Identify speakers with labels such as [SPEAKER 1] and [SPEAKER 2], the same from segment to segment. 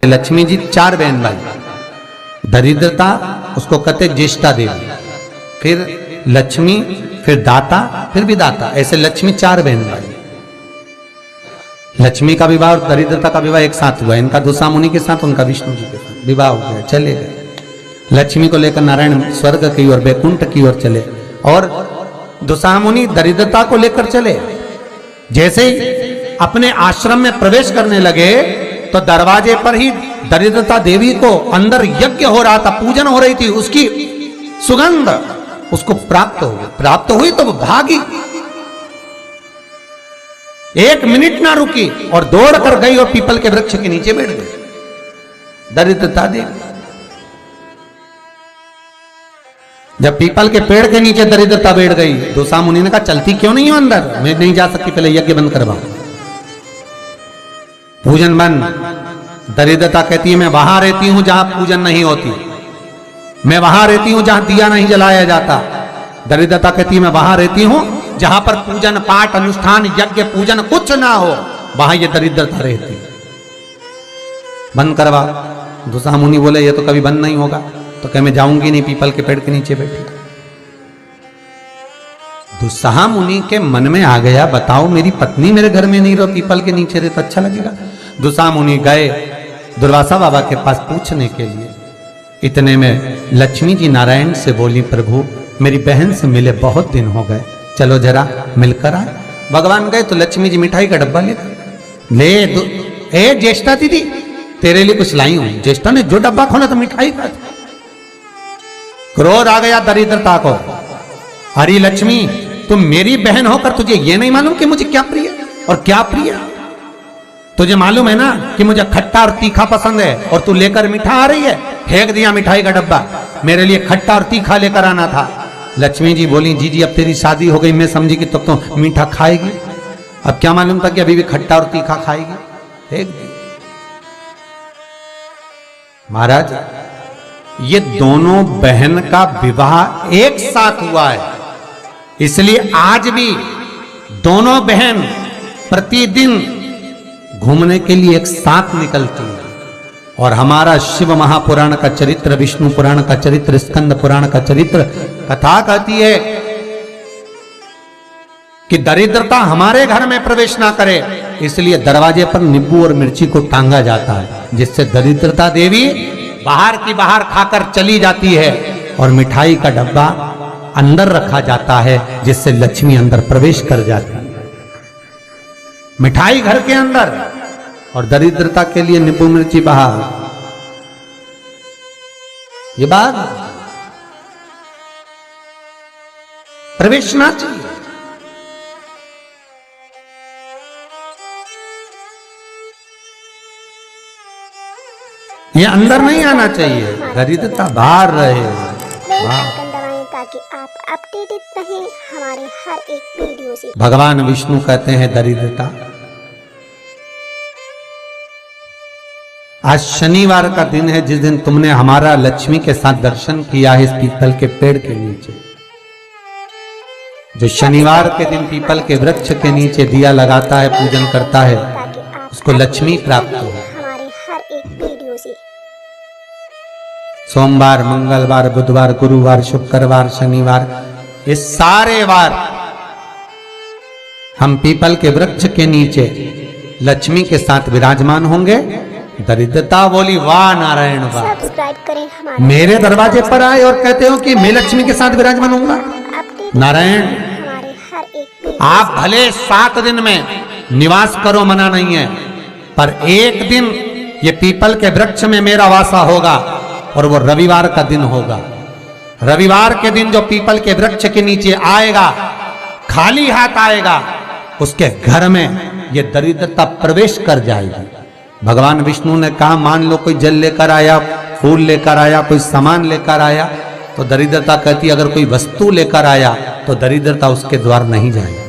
[SPEAKER 1] लक्ष्मी जी 4 बहन भाई, दरिद्रता उसको कहते ज्येष्ठा देवी, फिर लक्ष्मी, फिर दाता, फिर विदाता, ऐसे लक्ष्मी 4 बहन भाई। लक्ष्मी का विवाह और दरिद्रता का विवाह एक साथ हुआ, इनका दुसा मुनि के साथ, उनका विष्णु जी के साथ विवाह हो गया, चले गए। लक्ष्मी को लेकर नारायण स्वर्ग की ओर, बैकुंठ की ओर चले, और दुसा मुनि दरिद्रता को लेकर चले। जैसे ही अपने आश्रम में प्रवेश करने लगे तो दरवाजे पर ही दरिद्रता देवी को अंदर यज्ञ हो रहा था, पूजन हो रही थी, उसकी सुगंध उसको प्राप्त हुई तो वो भागी, 1 मिनट ना रुकी और दौड़ कर गई और पीपल के वृक्ष के नीचे बैठ गई दरिद्रता देवी। जब पीपल के पेड़ के नीचे दरिद्रता बैठ गई, दुसा मुनि ने कहा चलती क्यों नहीं हो अंदर, मैं नहीं जा सकती, पहले यज्ञ बंद करवाओ, पूजन बंद। दरिद्रता कहती है मैं वहां रहती हूं जहां पूजन नहीं होती, मैं वहां रहती हूं जहां दिया नहीं जलाया जाता। दरिद्रता कहती है मैं वहां रहती हूं जहां पर पूजन पाठ अनुष्ठान यज्ञ पूजन कुछ ना हो, वहां ये दरिद्रता रहती। बंद करवा। दुसा मुनि बोले ये तो कभी बंद नहीं होगा, तो कह मैं जाऊंगी नहीं, पीपल के पेड़ के नीचे बैठी। दुस्साह मुनि के मन में आ गया, बताओ मेरी पत्नी मेरे घर में नहीं रहो, पीपल के नीचे रहे तो अच्छा लगेगा। दुस्साह मुनि गए दुर्वासा बाबा के पास पूछने के लिए। इतने में लक्ष्मी जी नारायण से बोली प्रभु मेरी बहन से मिले बहुत दिन हो गए, चलो जरा मिलकर आए। भगवान गए तो लक्ष्मी जी मिठाई का डब्बा ले ए ज्येष्ठा दीदी तेरे लिए कुछ लाई हूं। ज्येष्ठा ने जो डब्बा खोला तो मिठाई का। क्रोध आ गया दरिद्रता को, हरी लक्ष्मी तुम मेरी बहन होकर तुझे ये नहीं मालूम कि मुझे क्या प्रिय और क्या प्रिय। तुझे मालूम है ना कि मुझे खट्टा और तीखा पसंद है, और तू लेकर मीठा आ रही है, फेंक दिया मिठाई का डब्बा, मेरे लिए खट्टा और तीखा लेकर आना था। लक्ष्मी जी बोली जी जी अब तेरी शादी हो गई, मैं समझी कि तब तो मीठा खाएगी, अब क्या मालूम था कि अभी भी खट्टा और तीखा खाएगी, फेंक दी। महाराज ये दोनों बहन का विवाह एक साथ हुआ है, इसलिए आज भी दोनों बहन प्रतिदिन घूमने के लिए एक साथ निकलती है। और हमारा शिव महापुराण का चरित्र, विष्णु पुराण का चरित्र, स्कंद पुराण का चरित्र कथा कहती है कि दरिद्रता हमारे घर में प्रवेश ना करे, इसलिए दरवाजे पर नींबू और मिर्ची को टांगा जाता है, जिससे दरिद्रता देवी बाहर की बाहर खाकर चली जाती है, और मिठाई का डब्बा अंदर रखा जाता है, जिससे लक्ष्मी अंदर प्रवेश कर जाती है। मिठाई घर के अंदर और दरिद्रता के लिए नींबू मिर्ची बाहर। ये बात प्रवेश ना चाहिए। ये अंदर नहीं आना चाहिए, दरिद्रता बाहर रहे।
[SPEAKER 2] ताकि आप अपडेटेड रहें हमारे हर एक वीडियो से।
[SPEAKER 1] भगवान विष्णु कहते हैं दरिद्रता। आज शनिवार का दिन है, जिस दिन तुमने हमारा लक्ष्मी के साथ दर्शन किया है इस पीपल के पेड़ के नीचे। जो शनिवार के दिन पीपल के वृक्ष के नीचे दिया लगाता है, पूजन करता है, उसको लक्ष्मी प्राप्त हो।
[SPEAKER 2] हमारे हर एक वीडियो से
[SPEAKER 1] सोमवार, मंगलवार, बुधवार, गुरुवार, शुक्रवार, शनिवार, ये सारे वार हम पीपल के वृक्ष के नीचे लक्ष्मी के साथ विराजमान होंगे। दरिद्रता बोली वाह नारायण वाह,
[SPEAKER 2] सब्सक्राइब करें हमारे
[SPEAKER 1] मेरे दरवाजे पर आए और कहते हो कि मैं लक्ष्मी के साथ विराजमान होऊंगा। नारायण
[SPEAKER 2] हमारे हर एक
[SPEAKER 1] आप भले 7 दिन में निवास करो, मना नहीं है, पर एक दिन ये पीपल के वृक्ष में मेरा वासा होगा, और वो रविवार का दिन होगा। रविवार के दिन जो पीपल के वृक्ष के नीचे आएगा, खाली हाथ आएगा, उसके घर में ये दरिद्रता प्रवेश कर जाएगी। भगवान विष्णु ने कहा मान लो कोई जल लेकर आया, फूल लेकर आया, कोई सामान लेकर आया, तो दरिद्रता कहती अगर कोई वस्तु लेकर आया तो दरिद्रता उसके द्वार नहीं जाएगी।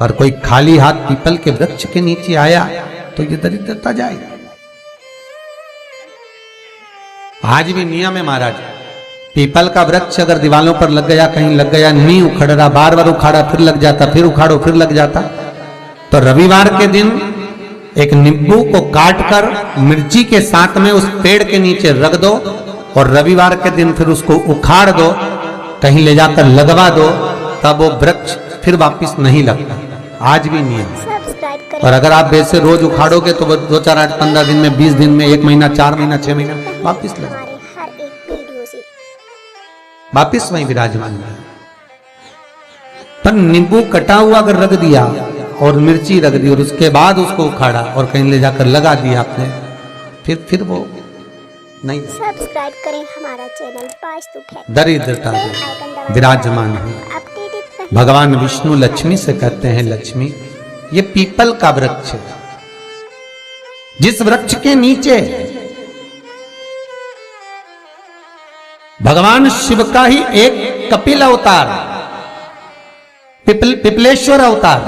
[SPEAKER 1] पर कोई खाली हाथ पीपल के वृक्ष के नीचे आया तो ये दरिद्रता जाएगी। आज भी नियम है महाराज, पीपल का वृक्ष अगर दीवालों पर लग गया, कहीं लग गया, नहीं उखड़ रहा, बार बार उखाड़ा फिर लग जाता, फिर उखाड़ो फिर लग जाता, तो रविवार के दिन एक नींबू को काटकर मिर्ची के साथ में उस पेड़ के नीचे रख दो और रविवार के दिन फिर उसको उखाड़ दो, कहीं ले जाकर लगवा दो, तब वो वृक्ष फिर वापस नहीं लगता। आज भी नहीं है।
[SPEAKER 2] सब्सक्राइब करें।
[SPEAKER 1] और अगर आप वैसे रोज उखाड़ोगे तो वो 2, 4, 8, 15 दिन में, 20 दिन में, 1 महीना, 4 महीना, 6 महीना वापस लगे,
[SPEAKER 2] हमारे हर एक वीडियो से।
[SPEAKER 1] वापस वहीं विराजमान है। पर नींबू कटा हुआ अगर रख दिया और मिर्ची रख दी और उसके बाद उसको उखाड़ा और कहीं ले जाकर लगा दिया आपने, फिर वो नहीं।
[SPEAKER 2] सब्सक्राइब करें हमारा चैनल वास्तु फैक्ट।
[SPEAKER 1] दरिद्रता
[SPEAKER 2] आइकन
[SPEAKER 1] विराजमान है।
[SPEAKER 2] अपडेटेड रहिए।
[SPEAKER 1] भगवान विष्णु लक्ष्मी से कहते हैं, लक्ष्मी ये पीपल का वृक्ष है, जिस वृक्ष के नीचे भगवान शिव का ही एक कपिल अवतार, पिपलेश्वर अवतार।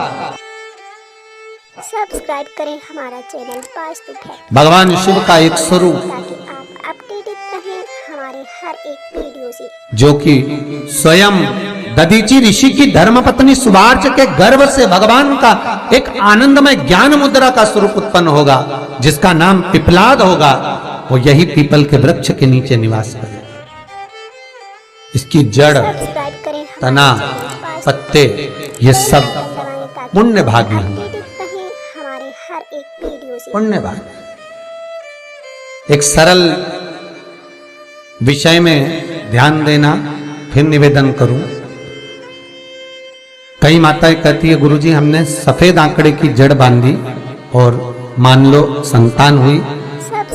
[SPEAKER 2] सब्सक्राइब करें हमारा चैनल वास्तु फैक्ट
[SPEAKER 1] भगवान शिव का एक स्वरूप,
[SPEAKER 2] ताकि आप अपडेटेड रहें हमारे हर एक वीडियो से।
[SPEAKER 1] जो कि स्वयं दधीची ऋषि की धर्मपत्नी सुभार्च के गर्भ से भगवान का एक आनंदमय ज्ञान मुद्रा का स्वरूप उत्पन्न होगा, जिसका नाम पिपलाद होगा। वो यही पीपल के वृक्ष के नीचे निवास करेगा। इसकी जड़,
[SPEAKER 2] सब्सक्राइब करें
[SPEAKER 1] तना, पत्ते, ये सब पुण्य भागी हैं।
[SPEAKER 2] हमारे हर एक वीडियो से।
[SPEAKER 1] पुण्य भागी। एक सरल विषय में ध्यान देना, फिर निवेदन करूं। कई माताएं कहती है, गुरुजी हमने सफेद आंकड़े की जड़ बांधी और मान लो संतान हुई,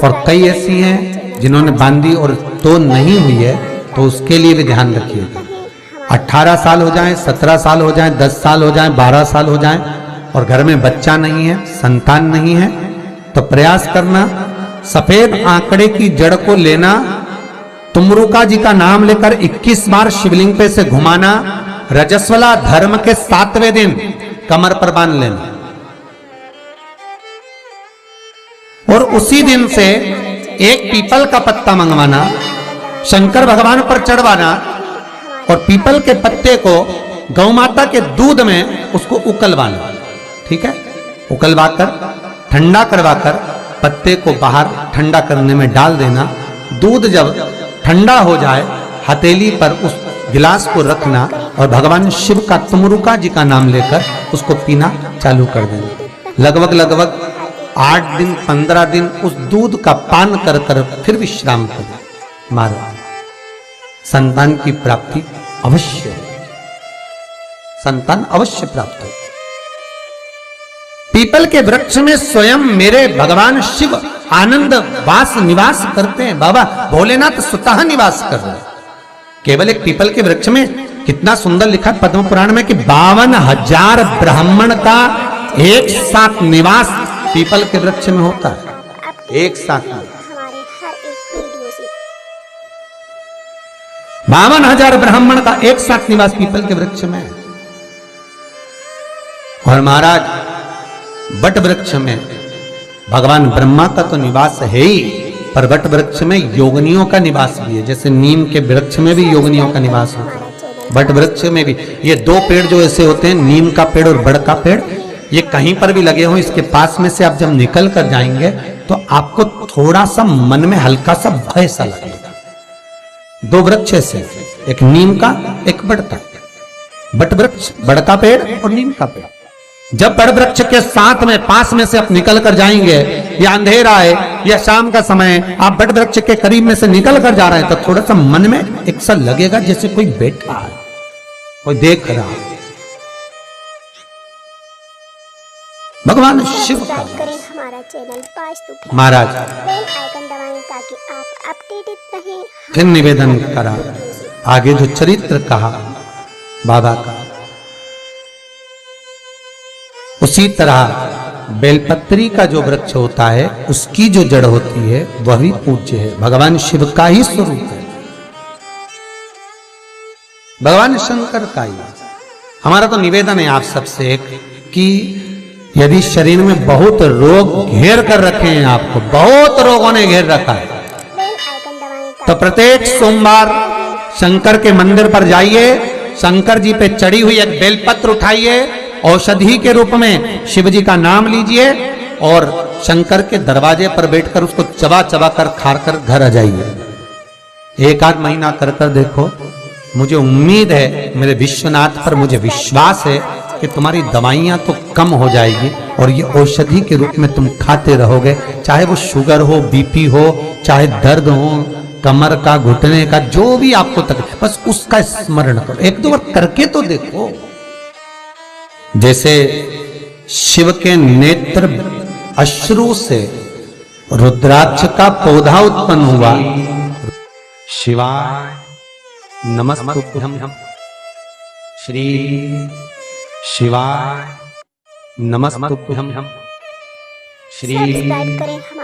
[SPEAKER 1] और कई ऐसी हैं जिन्होंने बांधी और तो नहीं हुई है, तो उसके लिए भी ध्यान रखिएगा। 18 साल हो जाए, 17 साल हो जाए, 10 साल हो जाए, 12 साल हो जाए और घर में बच्चा नहीं है, संतान नहीं है, तो प्रयास करना सफेद आंकड़े की जड़ को लेना, तुमरुका जी का नाम लेकर 21 बार शिवलिंग पे से घुमाना, रजस्वला धर्म के 7वें दिन कमर पर बांध लेना और उसी दिन से एक पीपल का पत्ता मंगवाना, शंकर भगवान पर चढ़वाना और पीपल के पत्ते को गौ माता के दूध में उसको उकलवाना। ठीक है, उकलवाकर ठंडा करवाकर पत्ते को बाहर ठंडा करने में डाल देना। दूध जब ठंडा हो जाए, हथेली पर उस गिलास को रखना और भगवान शिव का तुमरुका जी का नाम लेकर उसको पीना चालू कर देना। लगभग 8 दिन 15 दिन उस दूध का पान कर कर फिर विश्राम करें। मारो, संतान की प्राप्ति अवश्य हो, संतान अवश्य प्राप्त हो। पीपल के वृक्ष में स्वयं मेरे भगवान शिव आनंद वास निवास करते हैं। बाबा भोलेनाथ स्वतः निवास कर रहे हैं। केवल एक पीपल के वृक्ष में कितना सुंदर लिखा पद्म पुराण में कि 52,000 ब्राह्मण का एक साथ निवास पीपल के वृक्ष में होता है। एक साथ में
[SPEAKER 2] हमारे हर एक वीडियो से।
[SPEAKER 1] 52,000 ब्राह्मण का एक साथ निवास पीपल के वृक्ष में है। और महाराज वट वृक्ष में भगवान ब्रह्मा का तो निवास है ही, पर वट वृक्ष में योगिनियों का निवास भी है। जैसे नीम के वृक्ष में भी योगिनियों का निवास होता है, वट वृक्ष में भी। ये 2 पेड़ जो ऐसे होते हैं, नीम का पेड़ और बड़ का पेड़, ये कहीं पर भी लगे हों, इसके पास में से आप जब निकल कर जाएंगे तो आपको थोड़ा सा मन में हल्का सा भय सा लगेगा। 2 वृक्ष से, एक नीम का, एक बड़ का। बट वृक्ष, बड़ का पेड़ और नीम का पेड़। जब बड़ वृक्ष के साथ में पास में से आप निकल कर जाएंगे, या अंधेरा है या शाम का समय, आप बड़ वृक्ष के करीब में से निकल कर जा रहे हैं, तो थोड़ा सा मन में एक सा लगेगा जैसे कोई बैठा है, कोई देख रहा है। भगवान शिव का
[SPEAKER 2] करें हमारा चैनल वास्तु फैक्ट।
[SPEAKER 1] महाराज
[SPEAKER 2] बेल आइकन दबाएं ताकि आप अपडेटेड रहें।
[SPEAKER 1] फिर निवेदन करा, आगे जो चरित्र कहा बाबा का, उसी तरह बेलपत्री का जो वृक्ष होता है, उसकी जो जड़ होती है वह भी पूज्य है, भगवान शिव का ही स्वरूप है, भगवान शंकर का ही। हमारा तो निवेदन है आप सबसे एक, कि यदि शरीर में बहुत रोग घेर कर रखे हैं, आपको बहुत रोगों ने घेर रखा है,
[SPEAKER 2] बेल आइकन दबाएं
[SPEAKER 1] तो प्रत्येक सोमवार शंकर के मंदिर पर जाइए, शंकर जी पे चढ़ी हुई एक बेलपत्र उठाइए, औषधि के रूप में शिव जी का नाम लीजिए और शंकर के दरवाजे पर बैठकर उसको चबा चबा कर खार कर घर आ जाइए। एक आध महीना कर कर देखो, मुझे उम्मीद है, मेरे विश्वनाथ पर मुझे विश्वास है कि तुम्हारी दवाइयां तो कम हो जाएगी और ये औषधि के रूप में तुम खाते रहोगे। चाहे वो शुगर हो, बीपी हो, चाहे दर्द हो, कमर का, घुटने का, जो भी आपको तकलीफ, बस उसका स्मरण करो। एक दो बार करके तो देखो। जैसे शिव के नेत्र अश्रु से रुद्राक्ष का पौधा उत्पन्न हुआ। शिवाय नमस्तुभ्यं श्री शिवाय नमस्तुभ्यं श्री
[SPEAKER 2] सब्सक्राइब करें हमारे